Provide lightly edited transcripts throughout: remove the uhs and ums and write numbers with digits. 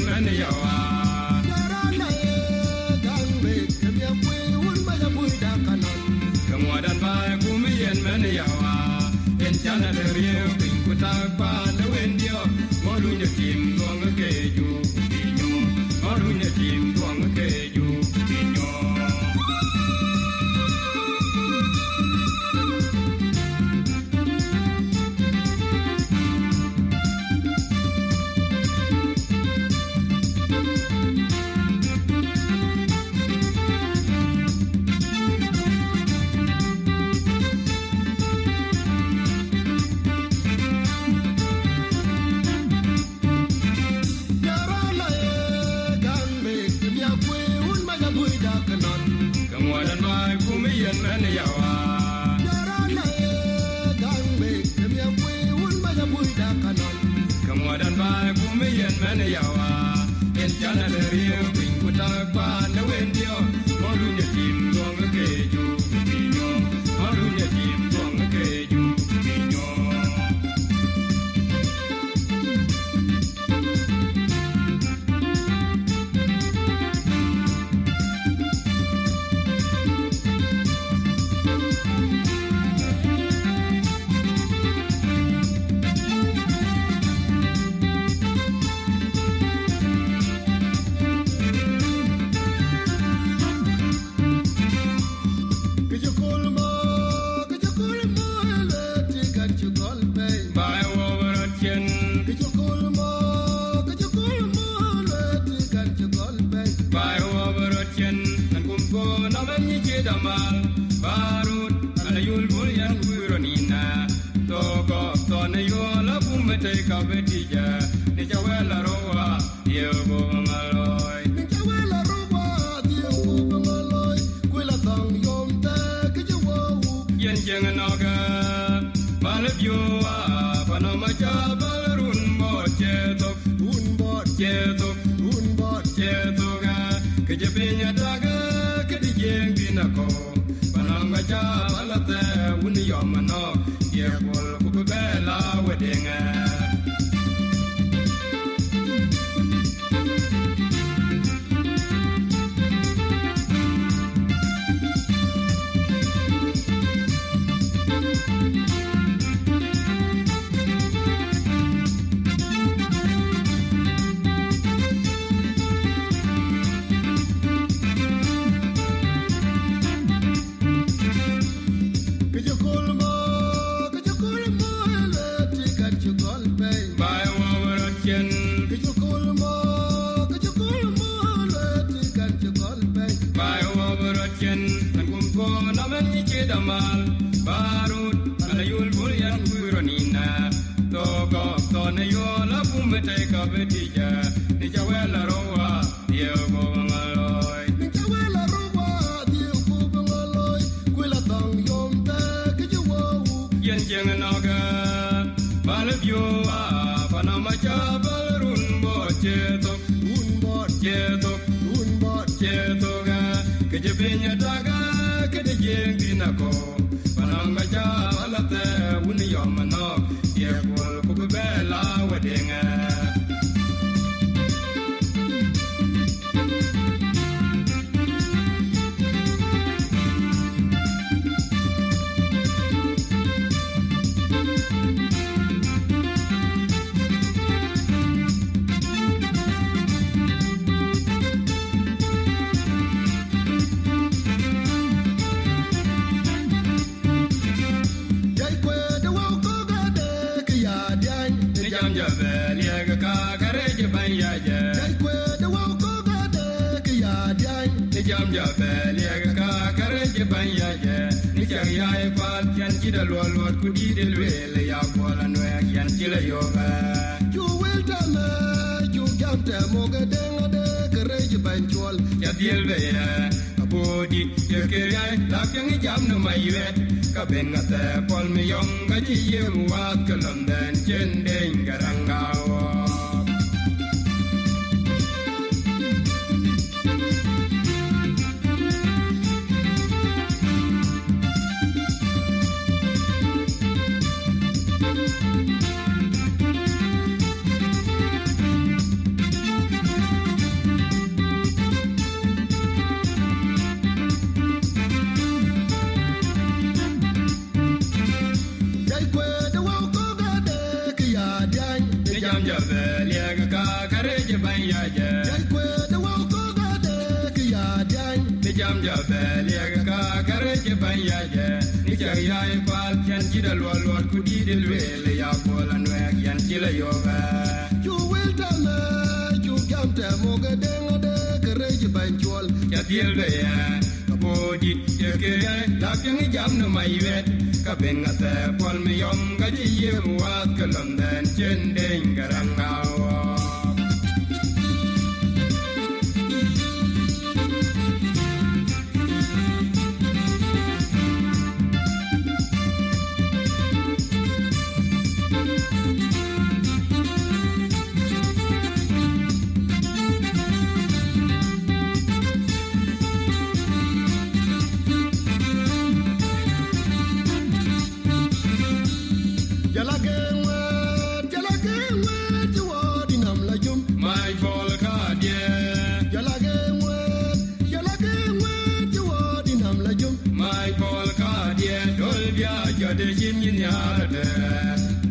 man yawa Yarana ye gambe kemya kwe un baya buida kanon Kamwadan ba kumiyen man yawa En chana de rio pin kutak pa de wendio Molunya tim duang keju pinyo Molunya tim duang keju pinyo Yarana ye gambe kemya kwe un baya buida kanon Kamwadan ba kumiyen man yawa Yarana ye gambe kemya kwe un baya buida kanon Kamwadan ba kumiyen man yawa En chana de rio pin kutak pa de wendio Molunya tim duang keju pinyo Molunya tim duang keju pinyo Kijukulmo leti kachukol pay Bai wobarotchen Kijukulmo leti kachukol pay Bai wobarotchen Nan kumko namanyi chidamal Barut ala yul bulyan kuironina Togo tona yola kumete kabetija Ni chawela roa Yego maloy Nichawela roba diyo kubangaloy Kwila tang yomte kijuwawu Yen jeng noga Malib yoa Panama chabalrun bo chetok Unbot Chetok Chetoga Kejepinya daga Kedijeng binako Pananga chabalate Uni yomano Yekul kukubela wedenga Kijukulmo leti kachukol pay Bai wobarotchen Kijukulmo leti kachukol pay Bai wobarotchen Nan kumko namanyi chidamal Barut ala yul bulyan kuironina Togo tona yola kumete kabetija Ni chawela roa Yego maloy Nichawela roba diyo kubangaloy Kwila tang yomte kijuwawu Yen jeng noga Malib yoa Panama chabalrun bo chetok Unbot Chetoga Kejepinya daga Kedijeng binako Pananga chabalate Uni yomano Yekul kukubela wedenga Jai kwe de wau koga de kiya diany Ni jam jabel Yega ka kareje banyaje Jai kwe de wau koga de kiya diany Ni jam jabel Yega ka kareje banyaje Ni chang yai pal Yan chida luat kudi de lwele Ya kola nwek Yan chila yoga Chu wiltame chu jamte moga denga de kereji banchwal Ya diel beye Abodi Yekiriay Lak yang jam no mayuet Kaben ngate pol mi yong Gaji yem wat Kalam den cendeng garangawa banyaje jai kwe de wa ko ga de ki ya dai ni jam ja bele ka kare ke banyaje ni cha ya pal yan ji da lo lo ku di de le ya ko la no yan ji la yo ba chu wil ta me chu gam te mo ga de ngade kare ji ban chol ya diel be ya ka bo di ye ke ya la ke ni jam no mai vet ka ben na te pol mi yom ga ji ye wa ka lam den chen den garang awo jala ge we ju wa di nam la jum mai bol ka die jala ge we ju wa di nam la jum mai bol ka die dol bia jo de jin yin ya de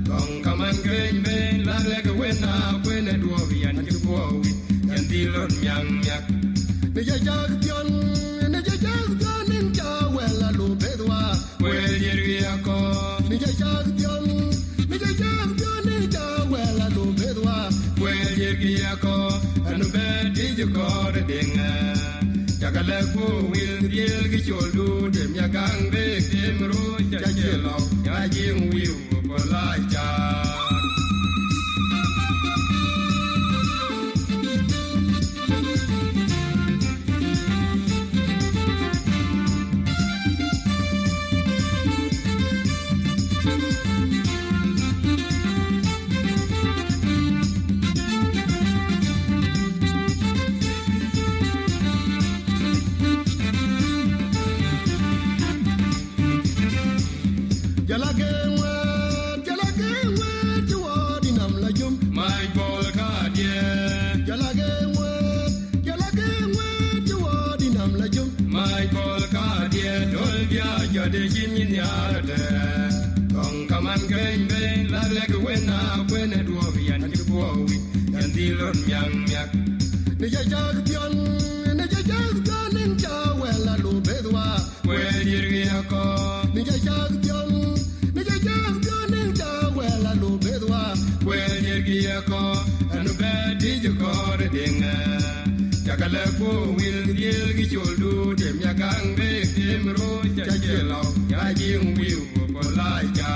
kong kaman grein be la le ka we na we ne duo wi an ji ko wi yan di lon yang yak ne ja ja pion nin ja we la lu be dwa we ye ri ya ko ne ja ja pion nin ja we la lu be dwa we ye ri ya ko anu be di ju ko de ding ya ka le ko wil yel gi chol du dem ya gang be dem ro cha che lo ya jing wi ko la cha jala ge we ju wa di nam la jum mai bol ka die jala ge we ju wa di nam la jum mai bol ka die dol bia jo de jin yin ya de kong kaman grein be la le ko we na we ne duo wi an ji ko wi yan di lon yang yak ne ja ja pion nin ja we la lu be dwa we ye ri ya ko ne ja ja pion nin ja we la lu be dwa we ye ri ya ko anu be di ju ko de ding ya ka le ko wil yel gi chol du dem ya gang be dem ro cha che lo ya jing wi ko la cha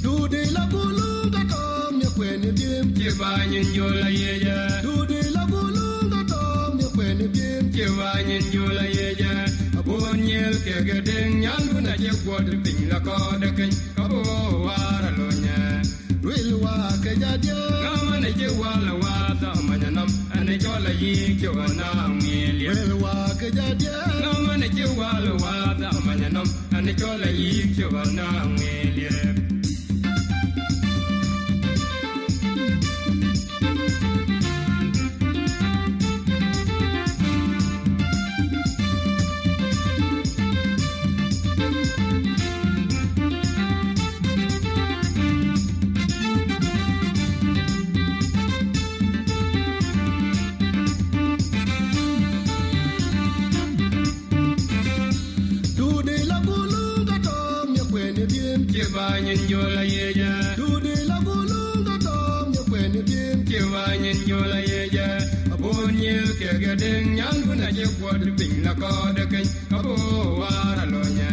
du de la bulu ga tom ye kwen bim che ba nyin yo la ye ja du de la bulu ga tom ye kwen bim che ba nyin yo la ye ja abon yel ke ge ding nyan bu na je ko de pin la ko de ken ka bo wa ra lo nya wil wa ke ja dia ka ma ne je wa la wa ta ma nya nam ane jo la yi ke wa na mi le wil wa ke ja dia ka ma ne je wa la wa ta ma nya nam ane jo la yi ke wa na mi le du de la bulu ga tom ye kwen bim che ba nyin yo la ye ja du de la bulu ga tom ye kwen bim che ba nyin yo la ye ja abon yel ke ge ding nyan bu na je ko de pin la ko de ken ka bo wa ra lo nya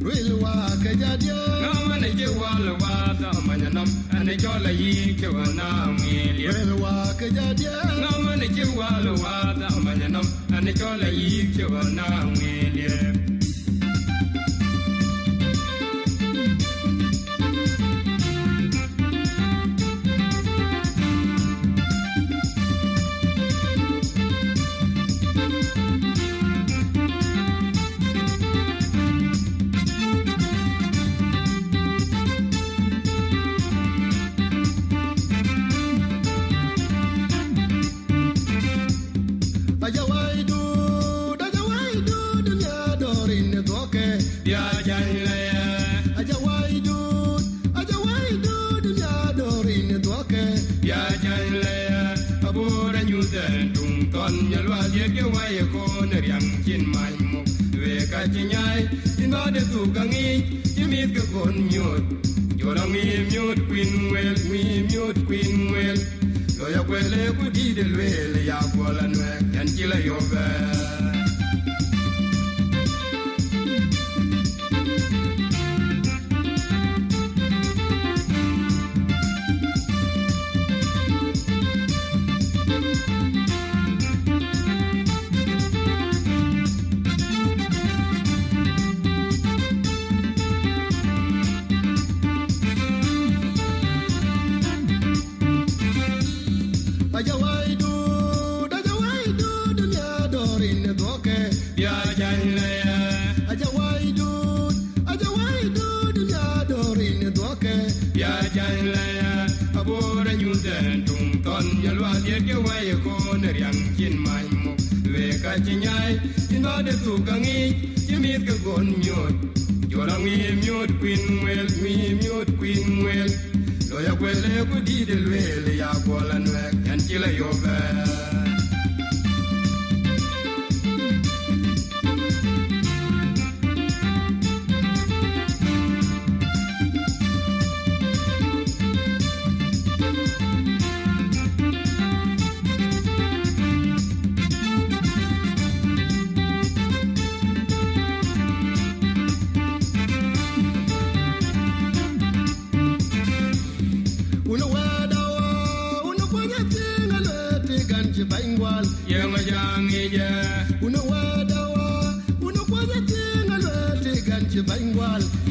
wil wa ke ja dia ka ma ne je wa la wa ta ma nya nam ane jo la yi ke wa na mi le wil wa ke ja dia ka ma ne je wa la wa ta ma nya nam ane jo la yi ke wa na mi le ko ne riang chin mai mo we ka chinyai in ba de tu gangi chimit ke kon nyot yo la mi myot queen well lo ya kwele ku di de le ya ko la nwe yan chila yo ba chinyai in ba de tu gangi chimit ke gon nyot yo la mi myot queen well lo ya kwele ku di de le ya ko la nwe yan chila yo ba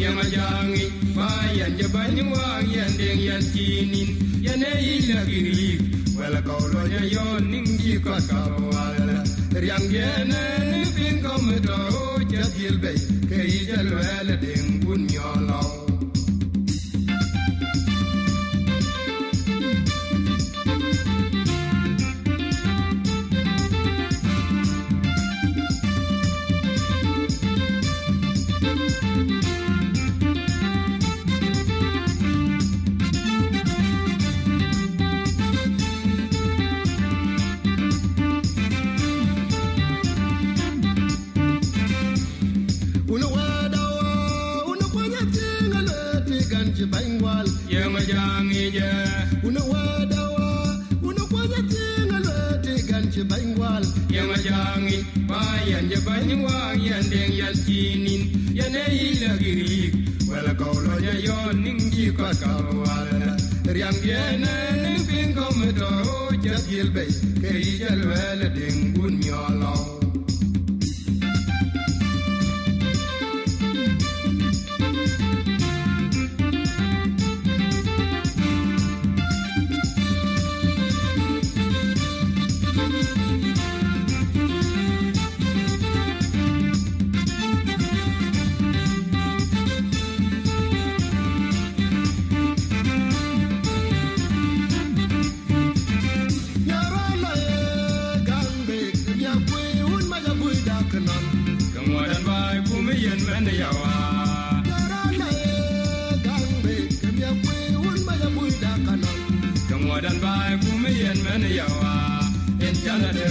Yamajangi, Bayan Jabanywa, Yanding Yantinin, Yanei Lagiri, well a colo yon, Ningi Kakawala, Riangena, Pinkometo, Jatil Bay, Kajal Valading, Bunyolo. Yamajangi, Bayan Jabanywa, Yanding Yantinin, Yanei Lagiri, well a colo yon, Ningi Kakawala, Riangena, Pinkometo, Jatil Bay, Kajal Valading, Bunyolo. Dan by Kumian Manayawa, in Canada,